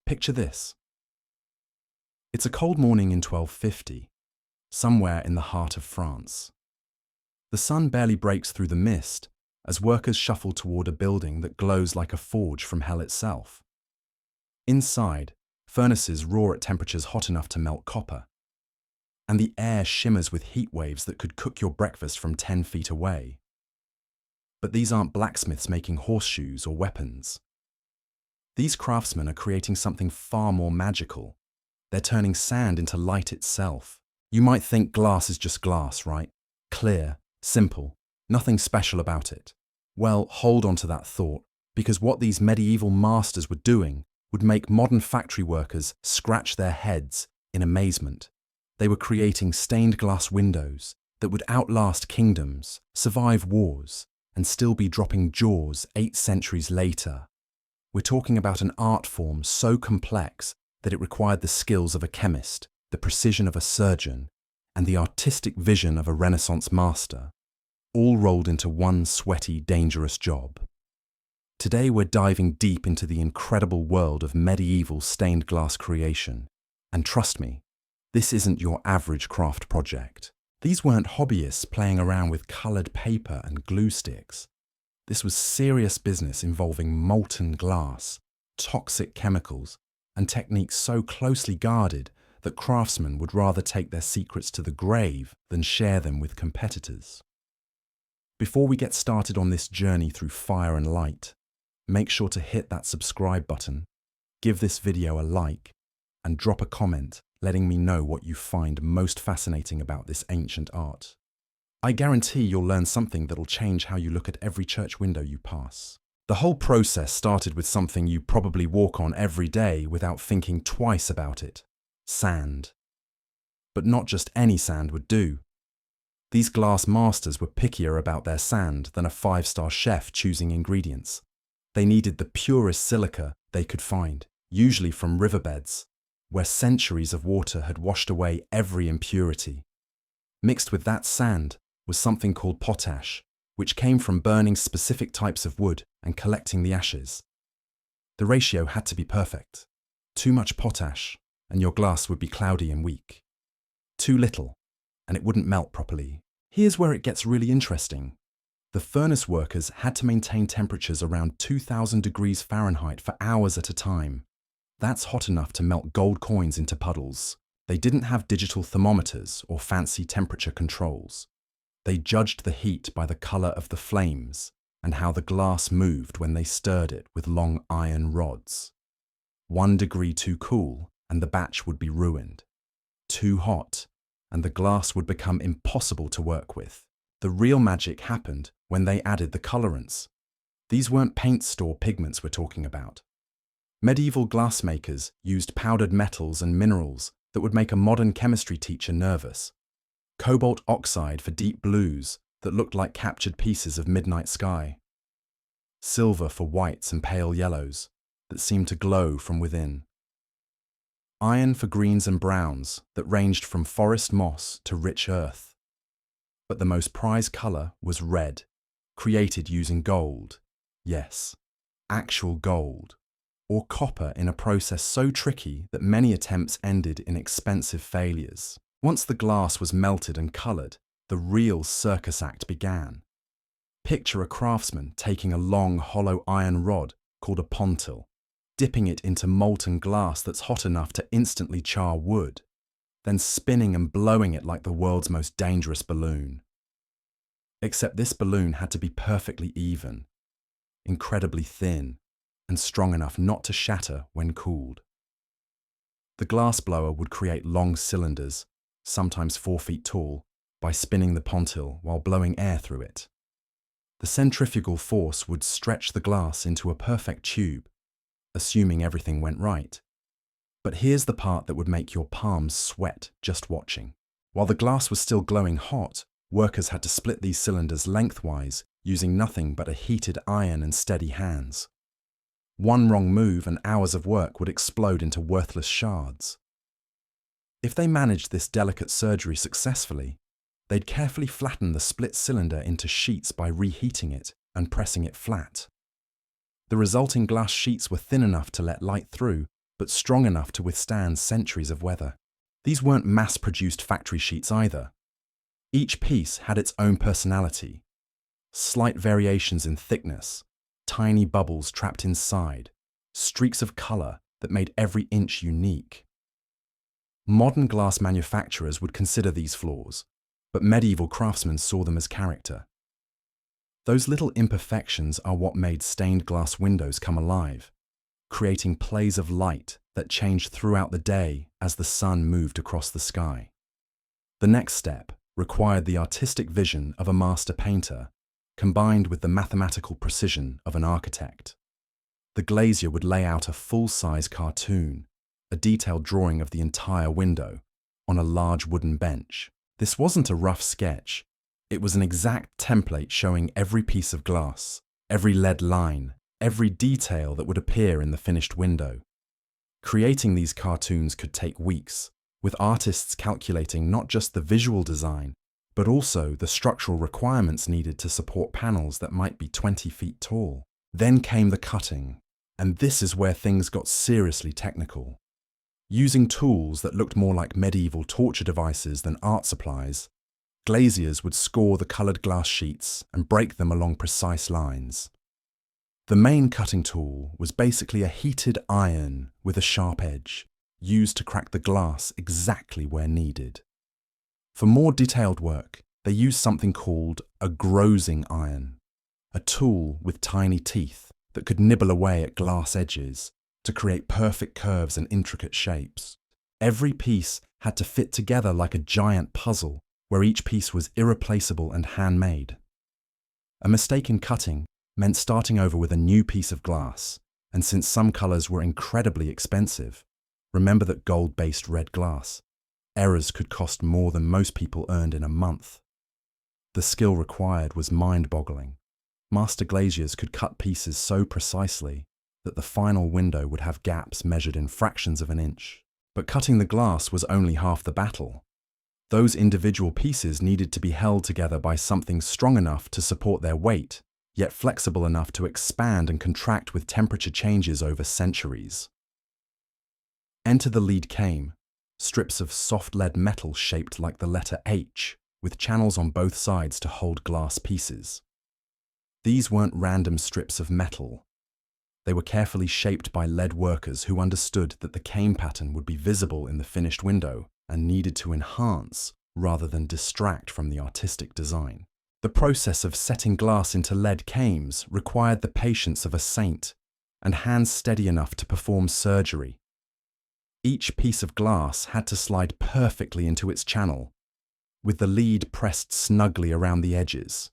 Picture this. It's a cold morning in 1250, somewhere in the heart of France. The sun barely breaks through the mist as workers shuffle toward a building that glows like a forge from hell itself. Inside, furnaces roar at temperatures hot enough to melt copper, and the air shimmers with heat waves that could cook your breakfast from 10 feet away. But these aren't blacksmiths making horseshoes or weapons. These craftsmen are creating something far more magical. They're turning sand into light itself. You might think glass is just glass, right? Clear, simple, nothing special about it. Well, hold on to that thought, because what these medieval masters were doing would make modern factory workers scratch their heads in amazement. They were creating stained glass windows that would outlast kingdoms, survive wars, and still be dropping jaws 8 centuries later. We're talking about an art form so complex that it required the skills of a chemist, the precision of a surgeon, and the artistic vision of a Renaissance master, all rolled into one sweaty, dangerous job. Today we're diving deep into the incredible world of medieval stained glass creation. And trust me, this isn't your average craft project. These weren't hobbyists playing around with coloured paper and glue sticks. This was serious business involving molten glass, toxic chemicals, and techniques so closely guarded that craftsmen would rather take their secrets to the grave than share them with competitors. Before we get started on this journey through fire and light, make sure to hit that subscribe button, give this video a like, and drop a comment letting me know what you find most fascinating about this ancient art. I guarantee you'll learn something that'll change how you look at every church window you pass. The whole process started with something you probably walk on every day without thinking twice about it: sand. But not just any sand would do. These glass masters were pickier about their sand than a 5-star chef choosing ingredients. They needed the purest silica they could find, usually from riverbeds, where centuries of water had washed away every impurity. Mixed with that sand was something called potash, which came from burning specific types of wood and collecting the ashes. The ratio had to be perfect. Too much potash, and your glass would be cloudy and weak. Too little, and it wouldn't melt properly. Here's where it gets really interesting. The furnace workers had to maintain temperatures around 2000 degrees Fahrenheit for hours at a time. That's hot enough to melt gold coins into puddles. They didn't have digital thermometers or fancy temperature controls. They judged the heat by the color of the flames and how the glass moved when they stirred it with long iron rods. 1 degree too cool, and the batch would be ruined. Too hot, and the glass would become impossible to work with. The real magic happened when they added the colorants. These weren't paint store pigments we're talking about. Medieval glassmakers used powdered metals and minerals that would make a modern chemistry teacher nervous. Cobalt oxide for deep blues that looked like captured pieces of midnight sky. Silver for whites and pale yellows that seemed to glow from within. Iron for greens and browns that ranged from forest moss to rich earth. But the most prized color was red, created using gold. Yes, actual gold. Or copper in a process so tricky that many attempts ended in expensive failures. Once the glass was melted and coloured, the real circus act began. Picture a craftsman taking a long, hollow iron rod called a pontil, dipping it into molten glass that's hot enough to instantly char wood, then spinning and blowing it like the world's most dangerous balloon. Except this balloon had to be perfectly even, incredibly thin, and strong enough not to shatter when cooled. The glass blower would create long cylinders, sometimes 4 feet tall, by spinning the pontil while blowing air through it. The centrifugal force would stretch the glass into a perfect tube, assuming everything went right. But here's the part that would make your palms sweat just watching. While the glass was still glowing hot, workers had to split these cylinders lengthwise using nothing but a heated iron and steady hands. One wrong move and hours of work would explode into worthless shards. If they managed this delicate surgery successfully, they'd carefully flatten the split cylinder into sheets by reheating it and pressing it flat. The resulting glass sheets were thin enough to let light through, but strong enough to withstand centuries of weather. These weren't mass-produced factory sheets either. Each piece had its own personality. Slight variations in thickness, tiny bubbles trapped inside, streaks of color that made every inch unique. Modern glass manufacturers would consider these flaws, but medieval craftsmen saw them as character. Those little imperfections are what made stained glass windows come alive, creating plays of light that changed throughout the day as the sun moved across the sky. The next step required the artistic vision of a master painter, combined with the mathematical precision of an architect. The glazier would lay out a full-size cartoon, a detailed drawing of the entire window, on a large wooden bench. This wasn't a rough sketch. It was an exact template showing every piece of glass, every lead line, every detail that would appear in the finished window. Creating these cartoons could take weeks, with artists calculating not just the visual design, but also the structural requirements needed to support panels that might be 20 feet tall. Then came the cutting, and this is where things got seriously technical. Using tools that looked more like medieval torture devices than art supplies, glaziers would score the coloured glass sheets and break them along precise lines. The main cutting tool was basically a heated iron with a sharp edge, used to crack the glass exactly where needed. For more detailed work, they used something called a grozing iron, a tool with tiny teeth that could nibble away at glass edges to create perfect curves and intricate shapes. Every piece had to fit together like a giant puzzle, where each piece was irreplaceable and handmade. A mistake in cutting meant starting over with a new piece of glass, and since some colours were incredibly expensive, remember that gold-based red glass, errors could cost more than most people earned in a month. The skill required was mind-boggling. Master glaziers could cut pieces so precisely that the final window would have gaps measured in fractions of an inch. But cutting the glass was only half the battle. Those individual pieces needed to be held together by something strong enough to support their weight, yet flexible enough to expand and contract with temperature changes over centuries. Enter the lead came, strips of soft lead metal shaped like the letter H, with channels on both sides to hold glass pieces. These weren't random strips of metal. They were carefully shaped by lead workers who understood that the cane pattern would be visible in the finished window and needed to enhance rather than distract from the artistic design. The process of setting glass into lead cames required the patience of a saint and hands steady enough to perform surgery. Each piece of glass had to slide perfectly into its channel, with the lead pressed snugly around the edges.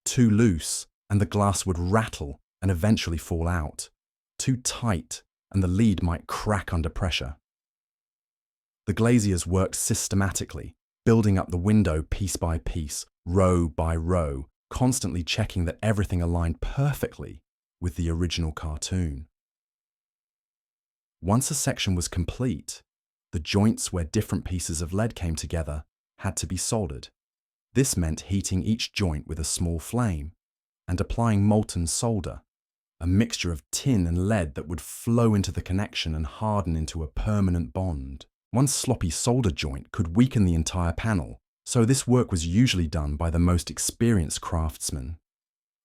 Too loose, and the glass would rattle and eventually fall out. Too tight, and the lead might crack under pressure. The glaziers worked systematically, building up the window piece by piece, row by row, constantly checking that everything aligned perfectly with the original cartoon. Once a section was complete, the joints where different pieces of lead came together had to be soldered. This meant heating each joint with a small flame and applying molten solder, a mixture of tin and lead that would flow into the connection and harden into a permanent bond. One sloppy solder joint could weaken the entire panel, so this work was usually done by the most experienced craftsmen.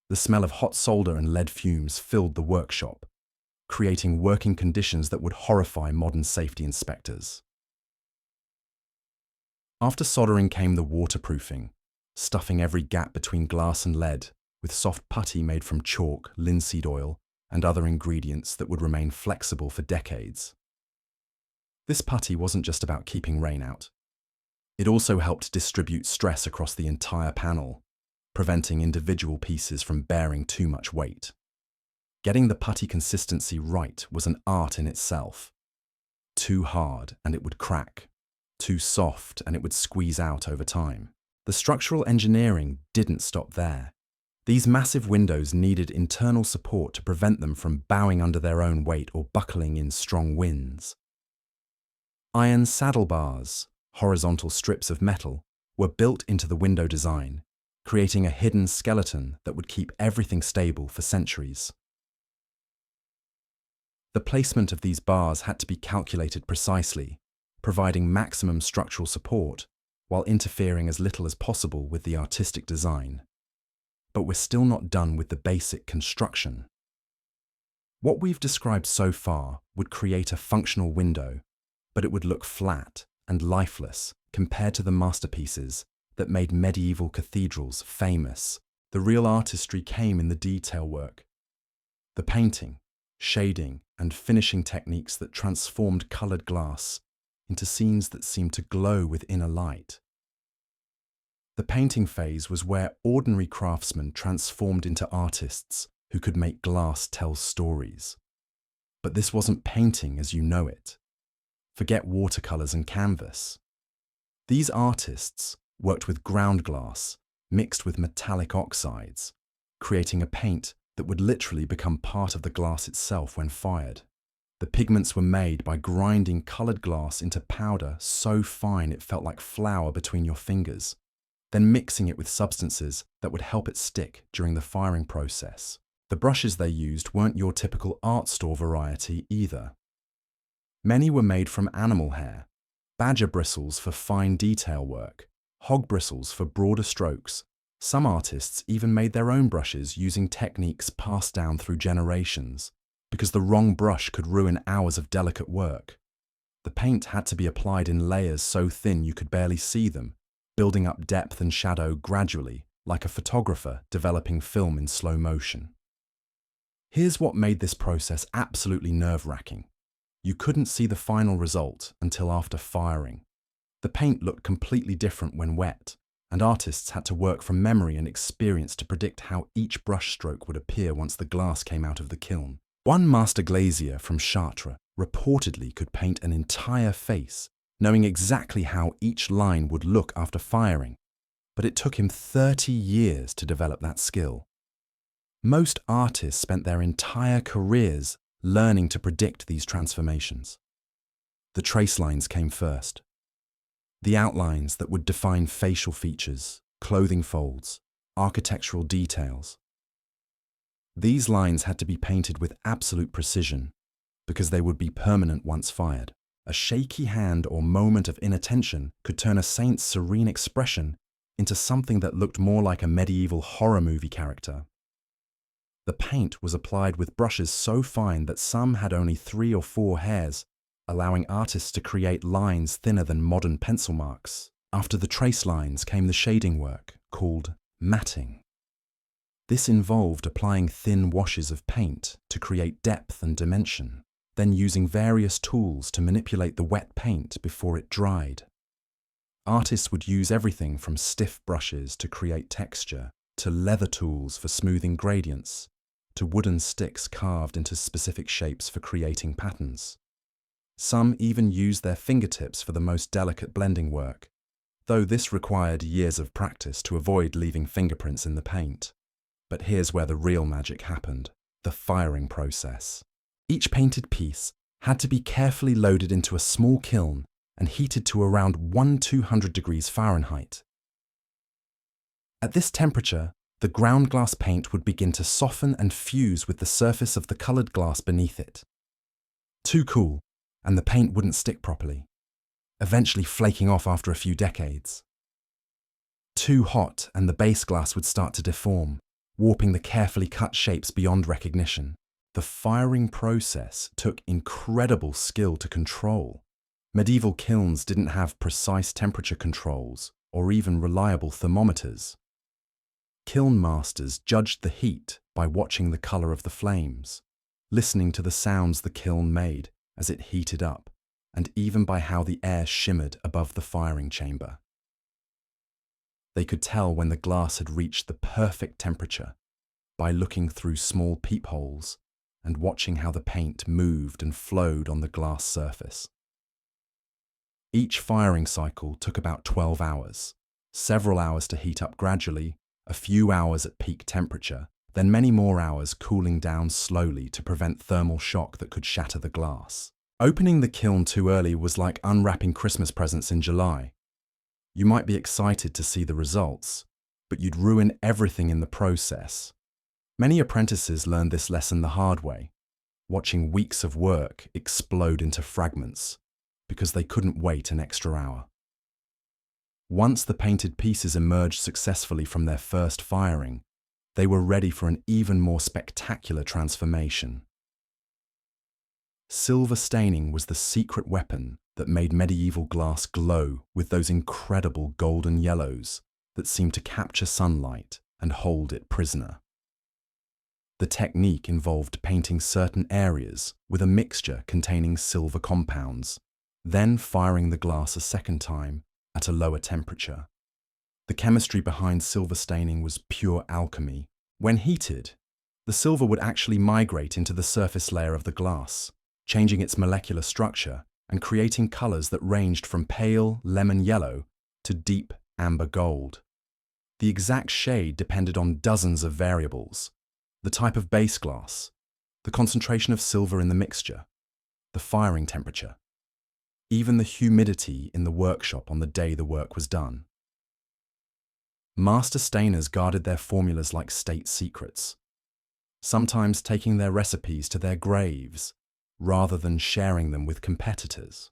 The smell of hot solder and lead fumes filled the workshop, creating working conditions that would horrify modern safety inspectors. After soldering came the waterproofing, stuffing every gap between glass and lead with soft putty made from chalk, linseed oil, and other ingredients that would remain flexible for decades. This putty wasn't just about keeping rain out. It also helped distribute stress across the entire panel, preventing individual pieces from bearing too much weight. Getting the putty consistency right was an art in itself. Too hard and it would crack. Too soft and it would squeeze out over time. The structural engineering didn't stop there. These massive windows needed internal support to prevent them from bowing under their own weight or buckling in strong winds. Iron saddle bars, horizontal strips of metal, were built into the window design, creating a hidden skeleton that would keep everything stable for centuries. The placement of these bars had to be calculated precisely, providing maximum structural support while interfering as little as possible with the artistic design. But we're still not done with the basic construction. What we've described so far would create a functional window, but it would look flat and lifeless compared to the masterpieces that made medieval cathedrals famous. The real artistry came in the detail work, the painting, shading, and finishing techniques that transformed colored glass into scenes that seemed to glow with inner light. The painting phase was where ordinary craftsmen transformed into artists who could make glass tell stories. But this wasn't painting as you know it. Forget watercolors and canvas. These artists worked with ground glass mixed with metallic oxides, creating a paint that would literally become part of the glass itself when fired. The pigments were made by grinding colored glass into powder so fine it felt like flour between your fingers, then mixing it with substances that would help it stick during the firing process. The brushes they used weren't your typical art store variety either. Many were made from animal hair, badger bristles for fine detail work, hog bristles for broader strokes. Some artists even made their own brushes using techniques passed down through generations, because the wrong brush could ruin hours of delicate work. The paint had to be applied in layers so thin you could barely see them, building up depth and shadow gradually, like a photographer developing film in slow motion. Here's what made this process absolutely nerve-wracking. You couldn't see the final result until after firing. The paint looked completely different when wet, and artists had to work from memory and experience to predict how each brushstroke would appear once the glass came out of the kiln. One master glazier from Chartres reportedly could paint an entire face, knowing exactly how each line would look after firing, but it took him 30 years to develop that skill. Most artists spent their entire careers learning to predict these transformations. The trace lines came first. The outlines that would define facial features, clothing folds, architectural details. These lines had to be painted with absolute precision because they would be permanent once fired. A shaky hand or moment of inattention could turn a saint's serene expression into something that looked more like a medieval horror movie character. The paint was applied with brushes so fine that some had only 3 or 4 hairs, allowing artists to create lines thinner than modern pencil marks. After the trace lines came the shading work, called matting. This involved applying thin washes of paint to create depth and dimension, then using various tools to manipulate the wet paint before it dried. Artists would use everything from stiff brushes to create texture, to leather tools for smoothing gradients, to wooden sticks carved into specific shapes for creating patterns. Some even used their fingertips for the most delicate blending work, though this required years of practice to avoid leaving fingerprints in the paint. But here's where the real magic happened: the firing process. Each painted piece had to be carefully loaded into a small kiln and heated to around 1200 degrees Fahrenheit. At this temperature, the ground glass paint would begin to soften and fuse with the surface of the colored glass beneath it. Too cool, and the paint wouldn't stick properly, eventually flaking off after a few decades. Too hot, and the base glass would start to deform, warping the carefully cut shapes beyond recognition. The firing process took incredible skill to control. Medieval kilns didn't have precise temperature controls or even reliable thermometers. Kiln masters judged the heat by watching the color of the flames, listening to the sounds the kiln made as it heated up, and even by how the air shimmered above the firing chamber. They could tell when the glass had reached the perfect temperature by looking through small peepholes and watching how the paint moved and flowed on the glass surface. Each firing cycle took about 12 hours, several hours to heat up gradually, a few hours at peak temperature, then many more hours cooling down slowly to prevent thermal shock that could shatter the glass. Opening the kiln too early was like unwrapping Christmas presents in July. You might be excited to see the results, but you'd ruin everything in the process. Many apprentices learned this lesson the hard way. watching weeks of work explode into fragments because they couldn't wait an extra hour. Once the painted pieces emerged successfully from their first firing, they were ready for an even more spectacular transformation. Silver staining was the secret weapon that made medieval glass glow with those incredible golden yellows that seemed to capture sunlight and hold it prisoner. The technique involved painting certain areas with a mixture containing silver compounds, then firing the glass a second time at a lower temperature. The chemistry behind silver staining was pure alchemy. When heated, the silver would actually migrate into the surface layer of the glass, changing its molecular structure and creating colors that ranged from pale lemon yellow to deep amber gold. The exact shade depended on dozens of variables: the type of base glass, the concentration of silver in the mixture, the firing temperature, even the humidity in the workshop on the day the work was done. Master stainers guarded their formulas like state secrets, sometimes taking their recipes to their graves rather than sharing them with competitors.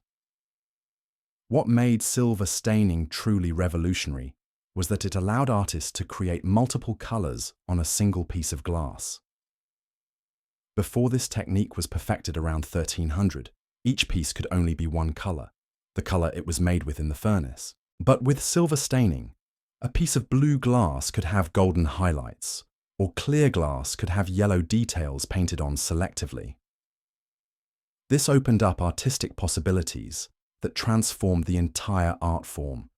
What made silver staining truly revolutionary was that it allowed artists to create multiple colors on a single piece of glass. Before this technique was perfected around 1300, each piece could only be one color, the color it was made with in the furnace. But with silver staining, a piece of blue glass could have golden highlights, or clear glass could have yellow details painted on selectively. This opened up artistic possibilities that transformed the entire art form,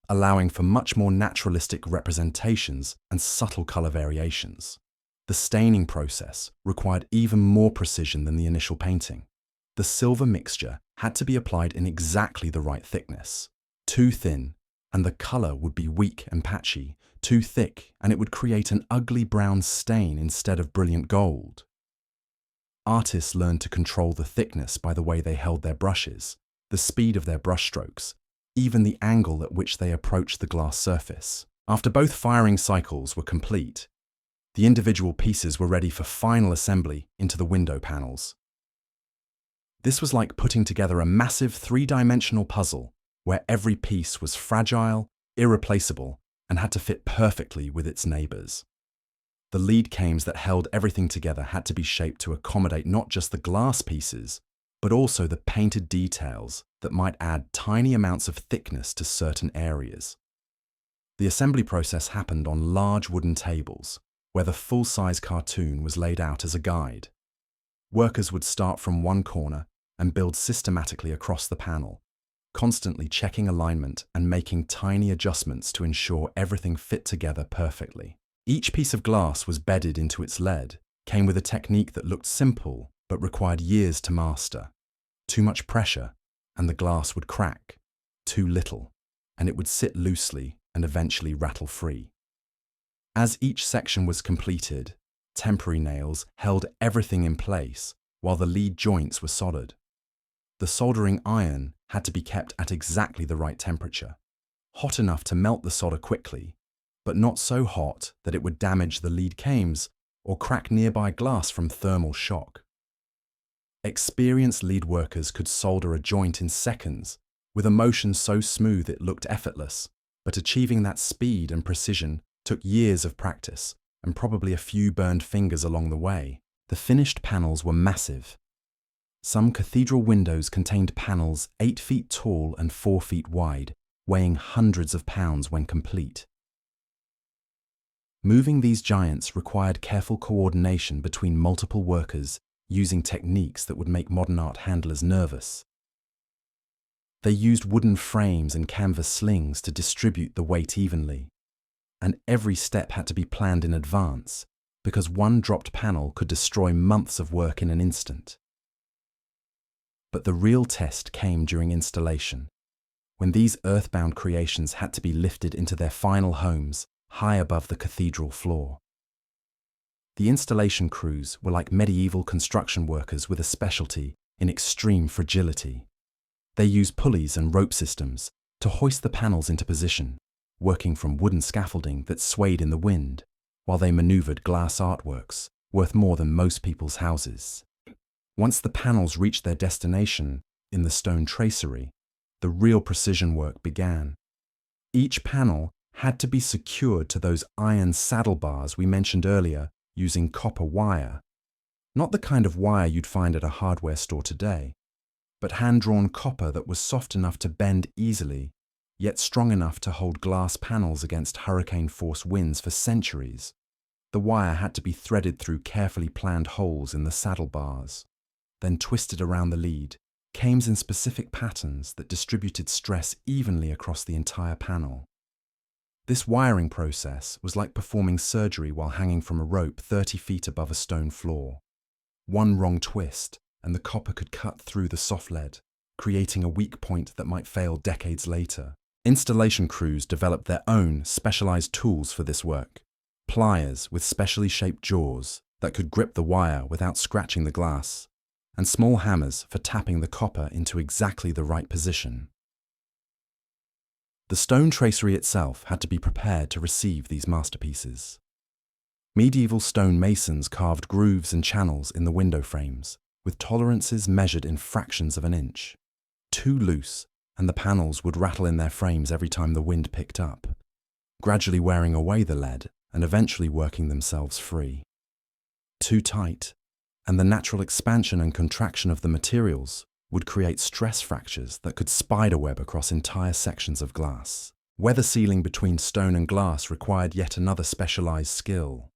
allowing for much more naturalistic representations and subtle color variations. The staining process required even more precision than the initial painting. The silver mixture had to be applied in exactly the right thickness. Too thin, and the color would be weak and patchy. Too thick, and it would create an ugly brown stain instead of brilliant gold. Artists learned to control the thickness by the way they held their brushes, the speed of their brushstrokes, even the angle at which they approached the glass surface. After both firing cycles were complete, the individual pieces were ready for final assembly into the window panels. This was like putting together a massive three-dimensional puzzle where every piece was fragile, irreplaceable, and had to fit perfectly with its neighbors. The lead cames that held everything together had to be shaped to accommodate not just the glass pieces, but also the painted details that might add tiny amounts of thickness to certain areas. The assembly process happened on large wooden tables, where the full-size cartoon was laid out as a guide. Workers would start from one corner and build systematically across the panel, constantly checking alignment and making tiny adjustments to ensure everything fit together perfectly. Each piece of glass was bedded into its lead, came with a technique that looked simple but required years to master. Too much pressure, and the glass would crack. Too little, and it would sit loosely and eventually rattle free. As each section was completed, temporary nails held everything in place while the lead joints were soldered. The soldering iron had to be kept at exactly the right temperature, hot enough to melt the solder quickly, but not so hot that it would damage the lead cames or crack nearby glass from thermal shock. Experienced lead workers could solder a joint in seconds with a motion so smooth it looked effortless, but achieving that speed and precision took years of practice and probably a few burned fingers along the way. The finished panels were massive. Some cathedral windows contained panels 8 feet tall and 4 feet wide, weighing hundreds of pounds when complete. Moving these giants required careful coordination between multiple workers using techniques that would make modern art handlers nervous. They used wooden frames and canvas slings to distribute the weight evenly, and every step had to be planned in advance because one dropped panel could destroy months of work in an instant. But the real test came during installation, when these earthbound creations had to be lifted into their final homes high above the cathedral floor. The installation crews were like medieval construction workers with a specialty in extreme fragility. They used pulleys and rope systems to hoist the panels into position, working from wooden scaffolding that swayed in the wind, while they maneuvered glass artworks worth more than most people's houses. Once the panels reached their destination in the stone tracery, the real precision work began. Each panel had to be secured to those iron saddle bars we mentioned earlier using copper wire. Not the kind of wire you'd find at a hardware store today, but hand-drawn copper that was soft enough to bend easily, yet strong enough to hold glass panels against hurricane-force winds for centuries. The wire had to be threaded through carefully planned holes in the saddle bars, then twisted around the lead, cames in specific patterns that distributed stress evenly across the entire panel. This wiring process was like performing surgery while hanging from a rope 30 feet above a stone floor. One wrong twist, and the copper could cut through the soft lead, creating a weak point that might fail decades later. Installation crews developed their own specialized tools for this work. Pliers with specially shaped jaws that could grip the wire without scratching the glass, and small hammers for tapping the copper into exactly the right position. The stone tracery itself had to be prepared to receive these masterpieces. Medieval stone masons carved grooves and channels in the window frames, with tolerances measured in fractions of an inch. Too loose, and the panels would rattle in their frames every time the wind picked up, gradually wearing away the lead and eventually working themselves free. Too tight, and the natural expansion and contraction of the materials would create stress fractures that could spiderweb across entire sections of glass. Weather sealing between stone and glass required yet another specialized skill.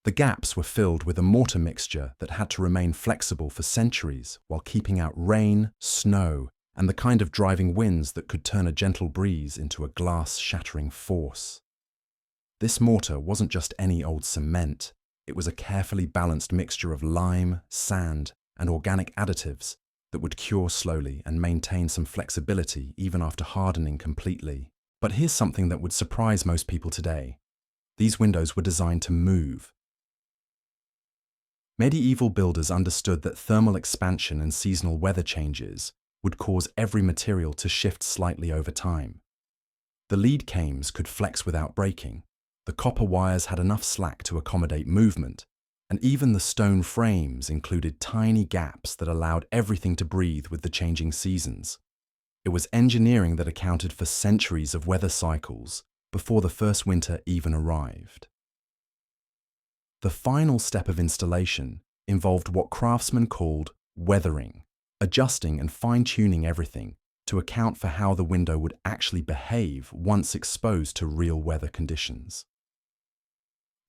The gaps were filled with a mortar mixture that had to remain flexible for centuries while keeping out rain, snow, and the kind of driving winds that could turn a gentle breeze into a glass-shattering force. This mortar wasn't just any old cement. It was a carefully balanced mixture of lime, sand, and organic additives that would cure slowly and maintain some flexibility even after hardening completely. But here's something that would surprise most people today. These windows were designed to move. Medieval builders understood that thermal expansion and seasonal weather changes would cause every material to shift slightly over time. The lead cames could flex without breaking. The copper wires had enough slack to accommodate movement, and even the stone frames included tiny gaps that allowed everything to breathe with the changing seasons. It was engineering that accounted for centuries of weather cycles before the first winter even arrived. The final step of installation involved what craftsmen called weathering, adjusting and fine-tuning everything to account for how the window would actually behave once exposed to real weather conditions.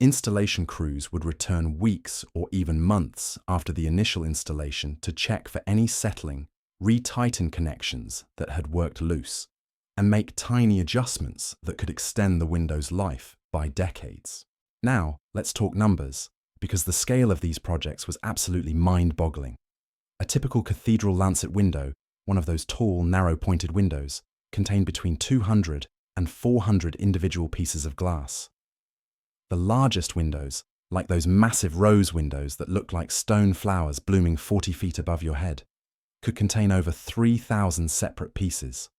Installation crews would return weeks or even months after the initial installation to check for any settling, re-tighten connections that had worked loose, and make tiny adjustments that could extend the window's life by decades. Now, let's talk numbers, because the scale of these projects was absolutely mind-boggling. A typical cathedral lancet window, one of those tall, narrow-pointed windows, contained between 200 and 400 individual pieces of glass. The largest windows, like those massive rose windows that look like stone flowers blooming 40 feet above your head, could contain over 3,000 separate pieces.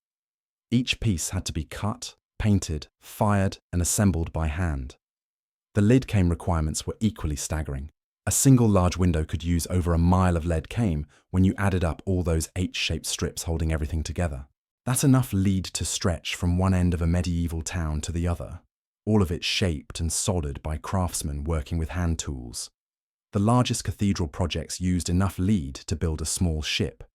Each piece had to be cut, painted, fired, and assembled by hand. The lid came requirements were equally staggering. A single large window could use over a mile of lead came when you added up all those H-shaped strips holding everything together. That's enough lead to stretch from one end of a medieval town to the other, all of it shaped and soldered by craftsmen working with hand tools. The largest cathedral projects used enough lead to build a small ship,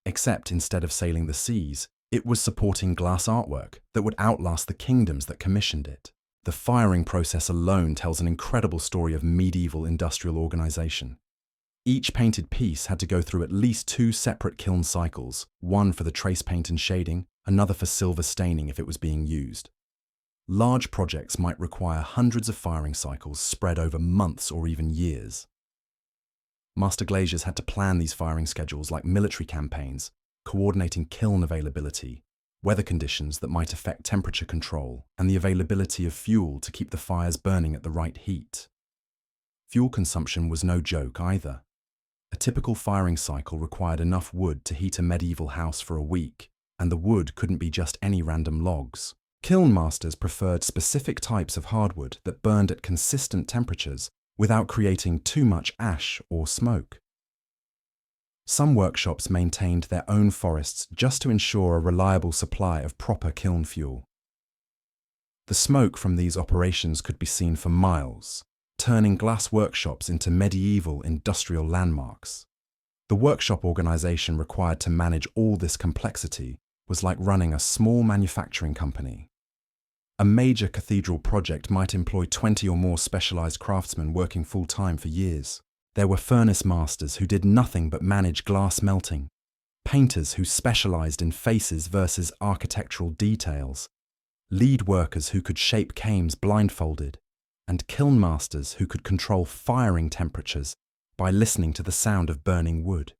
except instead of sailing the seas, it was supporting glass artwork that would outlast the kingdoms that commissioned it. The firing process alone tells an incredible story of medieval industrial organization. Each painted piece had to go through at least 2 separate kiln cycles, one for the trace paint and shading, another for silver staining if it was being used. Large projects might require hundreds of firing cycles spread over months or even years. Master glaziers had to plan these firing schedules like military campaigns, coordinating kiln availability, weather conditions that might affect temperature control, and the availability of fuel to keep the fires burning at the right heat. Fuel consumption was no joke either. A typical firing cycle required enough wood to heat a medieval house for a week, and the wood couldn't be just any random logs. Kiln masters preferred specific types of hardwood that burned at consistent temperatures without creating too much ash or smoke. Some workshops maintained their own forests just to ensure a reliable supply of proper kiln fuel. The smoke from these operations could be seen for miles, turning glass workshops into medieval industrial landmarks. The workshop organization required to manage all this complexity was like running a small manufacturing company. A major cathedral project might employ 20 or more specialized craftsmen working full-time for years. There were furnace masters who did nothing but manage glass melting, painters who specialized in faces versus architectural details, lead workers who could shape cames blindfolded, and kiln masters who could control firing temperatures by listening to the sound of burning wood.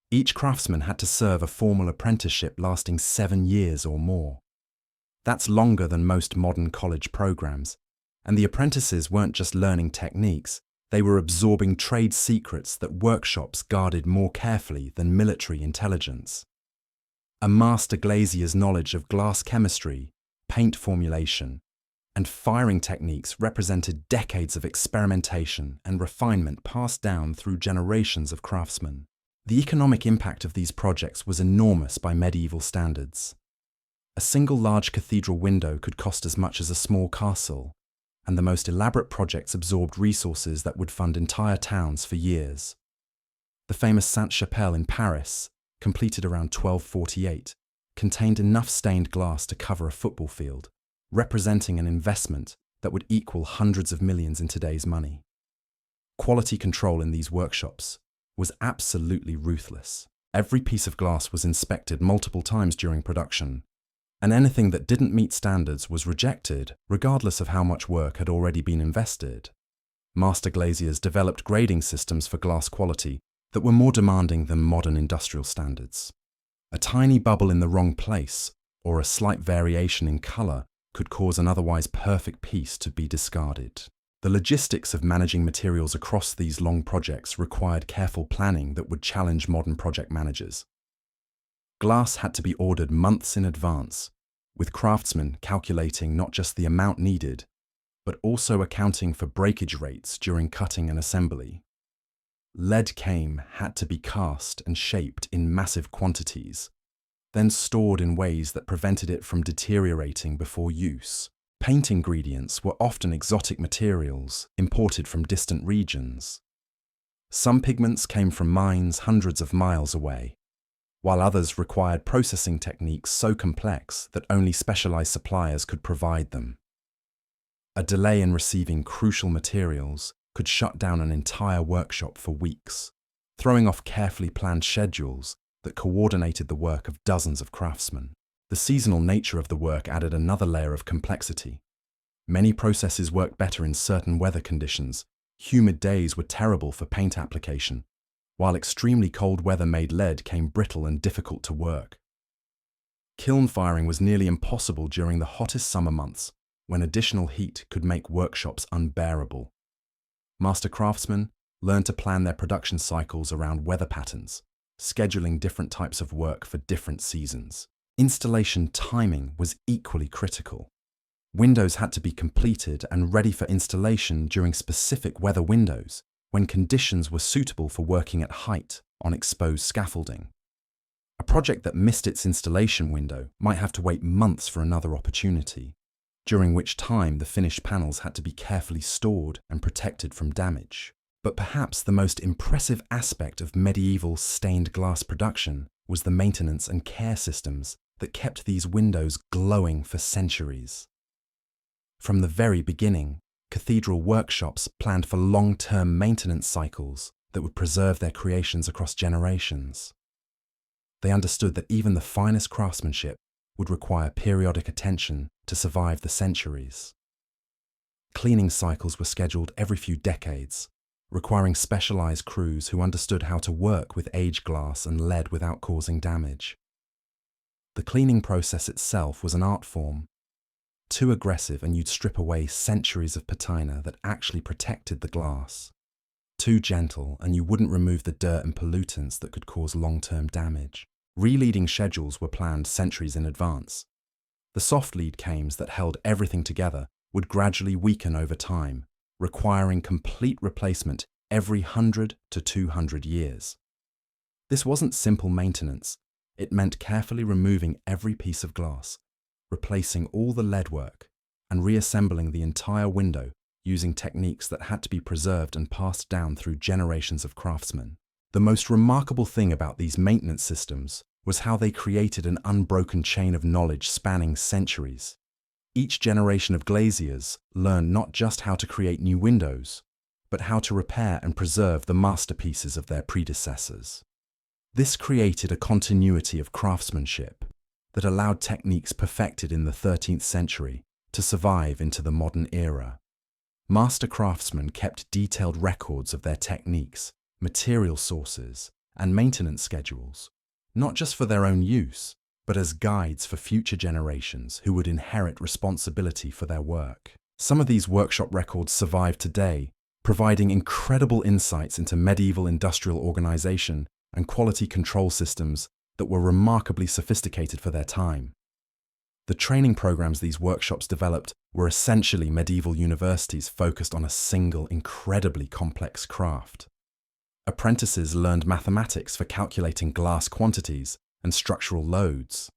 Each craftsman had to serve a formal apprenticeship lasting 7 years or more. That's longer than most modern college programs, and the apprentices weren't just learning techniques, they were absorbing trade secrets that workshops guarded more carefully than military intelligence. A master glazier's knowledge of glass chemistry, paint formulation, and firing techniques represented decades of experimentation and refinement passed down through generations of craftsmen. The economic impact of these projects was enormous by medieval standards. A single large cathedral window could cost as much as a small castle, and the most elaborate projects absorbed resources that would fund entire towns for years. The famous Sainte-Chapelle in Paris, completed around 1248, contained enough stained glass to cover a football field, representing an investment that would equal hundreds of millions in today's money. Quality control in these workshops was absolutely ruthless. Every piece of glass was inspected multiple times during production, and anything that didn't meet standards was rejected, regardless of how much work had already been invested. Master glaziers developed grading systems for glass quality that were more demanding than modern industrial standards. A tiny bubble in the wrong place, or a slight variation in color, could cause an otherwise perfect piece to be discarded. The logistics of managing materials across these long projects required careful planning that would challenge modern project managers. Glass had to be ordered months in advance, with craftsmen calculating not just the amount needed, but also accounting for breakage rates during cutting and assembly. Lead came had to be cast and shaped in massive quantities, then stored in ways that prevented it from deteriorating before use. Paint ingredients were often exotic materials imported from distant regions. Some pigments came from mines hundreds of miles away, while others required processing techniques so complex that only specialized suppliers could provide them. A delay in receiving crucial materials could shut down an entire workshop for weeks, throwing off carefully planned schedules that coordinated the work of dozens of craftsmen. The seasonal nature of the work added another layer of complexity. Many processes worked better in certain weather conditions. Humid days were terrible for paint application, while extremely cold weather made lead came brittle and difficult to work. Kiln firing was nearly impossible during the hottest summer months, when additional heat could make workshops unbearable. Master craftsmen learned to plan their production cycles around weather patterns, scheduling different types of work for different seasons. Installation timing was equally critical. Windows had to be completed and ready for installation during specific weather windows, when conditions were suitable for working at height on exposed scaffolding. A project that missed its installation window might have to wait months for another opportunity, during which time the finished panels had to be carefully stored and protected from damage. But perhaps the most impressive aspect of medieval stained glass production was the maintenance and care systems that kept these windows glowing for centuries. From the very beginning, cathedral workshops planned for long-term maintenance cycles that would preserve their creations across generations. They understood that even the finest craftsmanship would require periodic attention to survive the centuries. Cleaning cycles were scheduled every few decades, requiring specialized crews who understood how to work with aged glass and lead without causing damage. The cleaning process itself was an art form. Too aggressive and you'd strip away centuries of patina that actually protected the glass. Too gentle and you wouldn't remove the dirt and pollutants that could cause long-term damage. Releading schedules were planned centuries in advance. The soft lead cames that held everything together would gradually weaken over time, requiring complete replacement every 100 to 200 years. This wasn't simple maintenance. It meant carefully removing every piece of glass, replacing all the leadwork, and reassembling the entire window using techniques that had to be preserved and passed down through generations of craftsmen. The most remarkable thing about these maintenance systems was how they created an unbroken chain of knowledge spanning centuries. Each generation of glaziers learned not just how to create new windows, but how to repair and preserve the masterpieces of their predecessors. This created a continuity of craftsmanship that allowed techniques perfected in the 13th century to survive into the modern era. Master craftsmen kept detailed records of their techniques, material sources, and maintenance schedules, not just for their own use, but as guides for future generations who would inherit responsibility for their work. Some of these workshop records survive today, providing incredible insights into medieval industrial organization and quality control systems that were remarkably sophisticated for their time. The training programs these workshops developed were essentially medieval universities focused on a single, incredibly complex craft. Apprentices learned mathematics for calculating glass quantities and structural loads,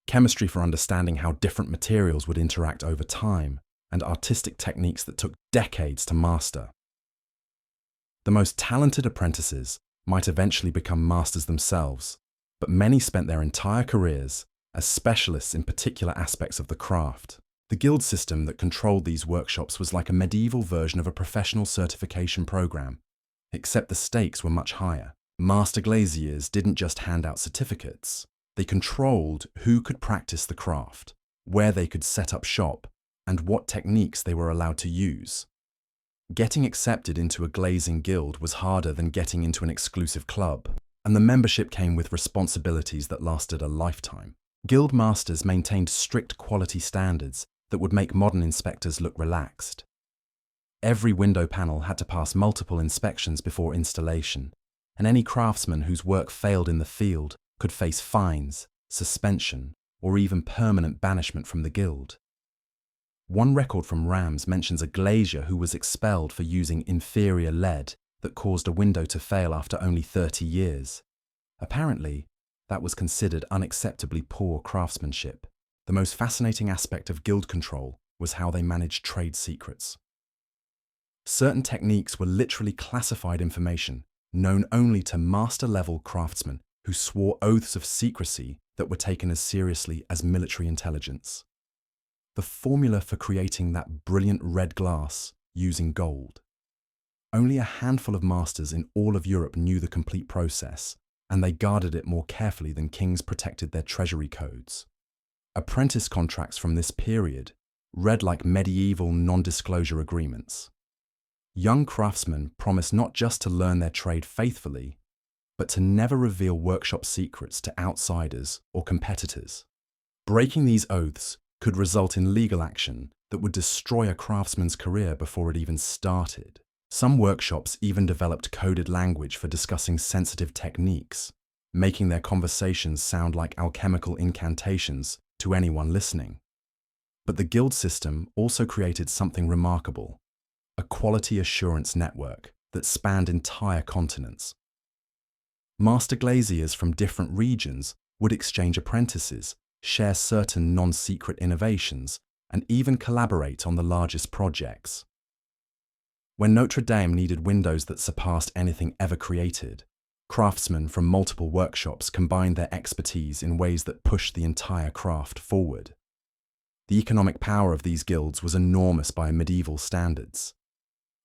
chemistry for understanding how different materials would interact over time, and artistic techniques that took decades to master. The most talented apprentices might eventually become masters themselves, but many spent their entire careers as specialists in particular aspects of the craft. The guild system that controlled these workshops was like a medieval version of a professional certification program, except the stakes were much higher. Master glaziers didn't just hand out certificates. They controlled who could practice the craft, where they could set up shop, and what techniques they were allowed to use. Getting accepted into a glazing guild was harder than getting into an exclusive club, and the membership came with responsibilities that lasted a lifetime. Guild masters maintained strict quality standards that would make modern inspectors look relaxed. Every window panel had to pass multiple inspections before installation, and any craftsman whose work failed in the field could face fines, suspension, or even permanent banishment from the guild. One record from Rams mentions a glazier who was expelled for using inferior lead that caused a window to fail after only 30 years. Apparently, that was considered unacceptably poor craftsmanship. The most fascinating aspect of guild control was how they managed trade secrets. Certain techniques were literally classified information, known only to master-level craftsmen who swore oaths of secrecy that were taken as seriously as military intelligence. The formula for creating that brilliant red glass using gold. Only a handful of masters in all of Europe knew the complete process, and they guarded it more carefully than kings protected their treasury codes. Apprentice contracts from this period read like medieval non-disclosure agreements. Young craftsmen promised not just to learn their trade faithfully, but to never reveal workshop secrets to outsiders or competitors. Breaking these oaths could result in legal action that would destroy a craftsman's career before it even started. Some workshops even developed coded language for discussing sensitive techniques, making their conversations sound like alchemical incantations to anyone listening. But the guild system also created something remarkable, a quality assurance network that spanned entire continents. Master glaziers from different regions would exchange apprentices, share certain non-secret innovations, and even collaborate on the largest projects. When Notre Dame needed windows that surpassed anything ever created, craftsmen from multiple workshops combined their expertise in ways that pushed the entire craft forward. The economic power of these guilds was enormous by medieval standards.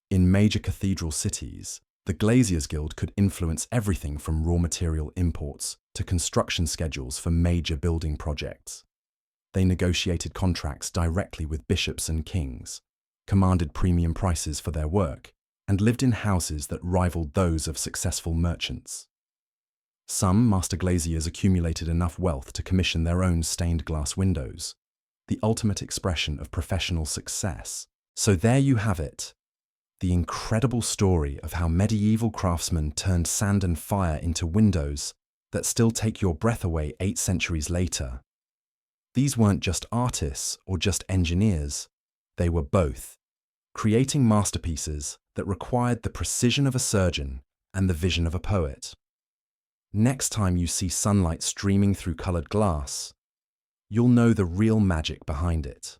In major cathedral cities, the Glaziers Guild could influence everything from raw material imports to construction schedules for major building projects. They negotiated contracts directly with bishops and kings, commanded premium prices for their work, and lived in houses that rivaled those of successful merchants. Some master glaziers accumulated enough wealth to commission their own stained glass windows, the ultimate expression of professional success. So there you have it, the incredible story of how medieval craftsmen turned sand and fire into windows that still take your breath away 8 centuries later. These weren't just artists or just engineers, they were both, creating masterpieces that required the precision of a surgeon and the vision of a poet. Next time you see sunlight streaming through colored glass, you'll know the real magic behind it.